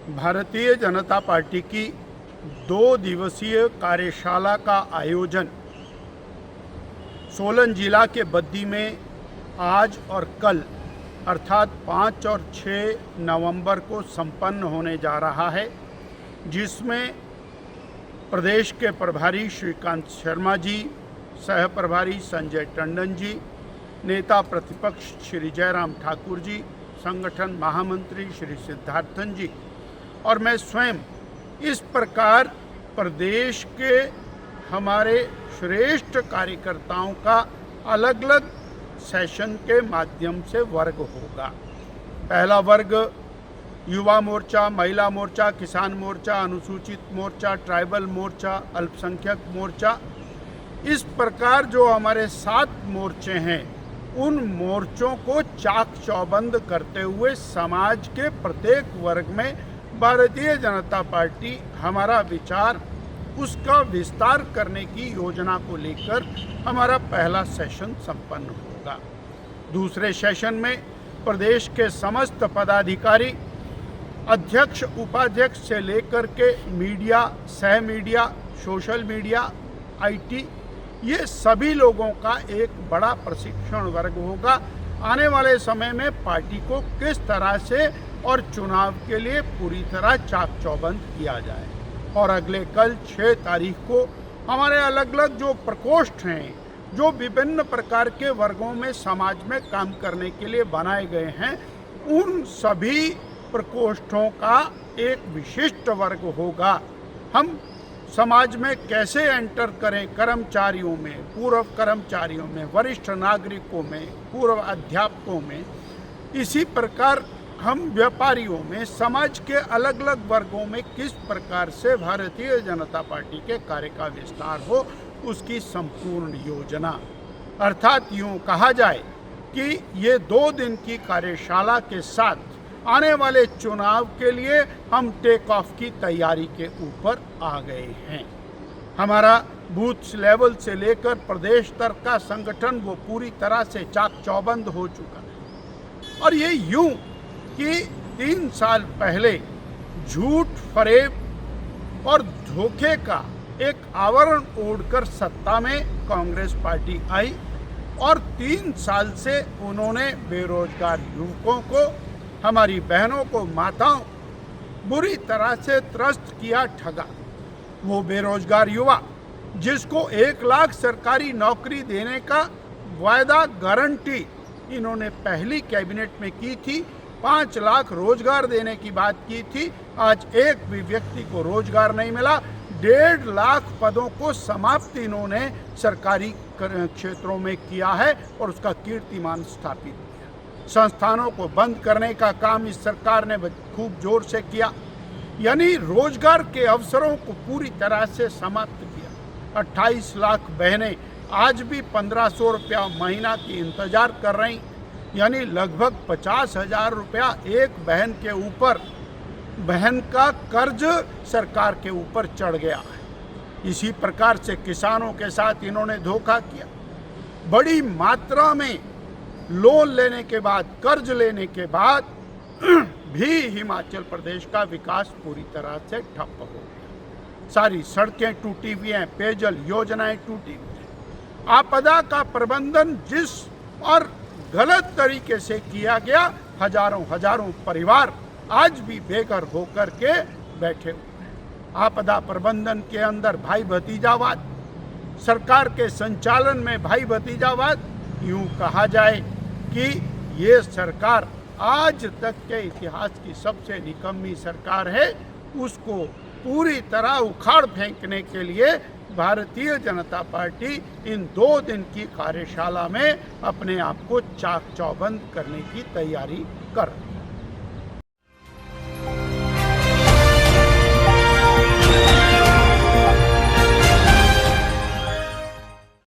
Bharatiya Janata party की 2 दिवसीय कार्यशाला का आयोजन सोलन जिला के बद्दी में आज और कल अर्थात 5 और 6 नवंबर को संपन्न होने जा रहा है, जिसमें प्रदेश के प्रभारी श्रीकांत शर्मा जी, सह प्रभारी संजय टंडन जी, नेता प्रतिपक्ष श्री जयराम ठाकुर जी, संगठन महामंत्री श्री सिद्धार्थन जी और मैं स्वयं इस प्रकार प्रदेश के हमारे श्रेष्ठ कार्यकर्ताओं का अलग अलग सेशन के माध्यम से वर्ग होगा। पहला वर्ग युवा मोर्चा, महिला मोर्चा, किसान मोर्चा, अनुसूचित मोर्चा, ट्राइबल मोर्चा, अल्पसंख्यक मोर्चा, इस प्रकार जो हमारे 7 मोर्चे हैं, उन मोर्चों को चाक चौबंद करते हुए समाज के प्रत्येक वर्ग में भारतीय जनता पार्टी हमारा विचार उसका विस्तार करने की योजना को लेकर हमारा पहला सेशन संपन्न होगा। दूसरे सेशन में प्रदेश के समस्त पदाधिकारी, अध्यक्ष, उपाध्यक्ष से लेकर के मीडिया, सह मीडिया, सोशल मीडिया, आईटी, ये सभी लोगों का एक बड़ा प्रशिक्षण वर्ग होगा। आने वाले समय में पार्टी को किस तरह से और चुनाव के लिए पूरी तरह चाक चौबंद किया जाए। और अगले कल 6 तारीख को हमारे अलग अलग जो प्रकोष्ठ हैं, जो विभिन्न प्रकार के वर्गों में समाज में काम करने के लिए बनाए गए हैं, उन सभी प्रकोष्ठों का एक विशिष्ट वर्ग होगा। हम समाज में कैसे एंटर करें, कर्मचारियों में, पूर्व कर्मचारियों में, वरिष्ठ नागरिकों में, पूर्व अध्यापकों में, इसी प्रकार हम व्यापारियों में, समाज के अलग अलग वर्गों में किस प्रकार से भारतीय जनता पार्टी के कार्य का विस्तार हो, उसकी संपूर्ण योजना। अर्थात यूँ कहा जाए कि ये 2 दिन की कार्यशाला के साथ आने वाले चुनाव के लिए हम टेक ऑफ की तैयारी के ऊपर आ गए हैं। हमारा बूथ लेवल से लेकर प्रदेश स्तर का संगठन वो पूरी तरह से चाक चौबंद हो चुका है। और ये यूं कि 3 साल पहले झूठ, फरेब और धोखे का एक आवरण ओढ़कर सत्ता में कांग्रेस पार्टी आई और 3 साल से उन्होंने बेरोजगार युवकों को, हमारी बहनों को, माताओं बुरी तरह से त्रस्त किया, ठगा। वो बेरोजगार युवा जिसको 1 लाख सरकारी नौकरी देने का वायदा, गारंटी इन्होंने पहली कैबिनेट में की थी, 5 लाख रोजगार देने की बात की थी, आज एक भी व्यक्ति को रोजगार नहीं मिला। 1.5 लाख पदों को समाप्त इन्होंने सरकारी क्षेत्रों में किया है और उसका कीर्तिमान स्थापित किया। संस्थानों को बंद करने का काम इस सरकार ने खूब जोर से किया, यानी रोजगार के अवसरों को पूरी तरह से समाप्त किया। 28 लाख बहनें आज भी 1500 रुपया महीना की इंतजार कर रही, यानी लगभग 50,000 रुपया एक बहन के ऊपर, बहन का कर्ज सरकार के ऊपर चढ़ गया है। इसी प्रकार से किसानों के साथ इन्होंने धोखा किया। बड़ी मात्रा में लोन लेने के बाद, कर्ज लेने के बाद भी हिमाचल प्रदेश का विकास पूरी तरह से ठप हो गया। सारी सड़कें टूटी हुई हैं, पेयजल योजनाएं टूटी हुई हैं। आपदा का प्रबंधन जिस और गलत तरीके से किया गया, हजारों परिवार आज भी बेघर होकर के बैठे हुए हैं। आपदा प्रबंधन के अंदर भाई भतीजावाद, सरकार के संचालन में भाई भतीजावाद, यूं कहा जाए कि ये सरकार आज तक के इतिहास की सबसे निकम्मी सरकार है। उसको पूरी तरह उखाड़ फेंकने के लिए भारतीय जनता पार्टी इन 2 दिन की कार्यशाला में अपने आप को चाक चौबंद करने की तैयारी कर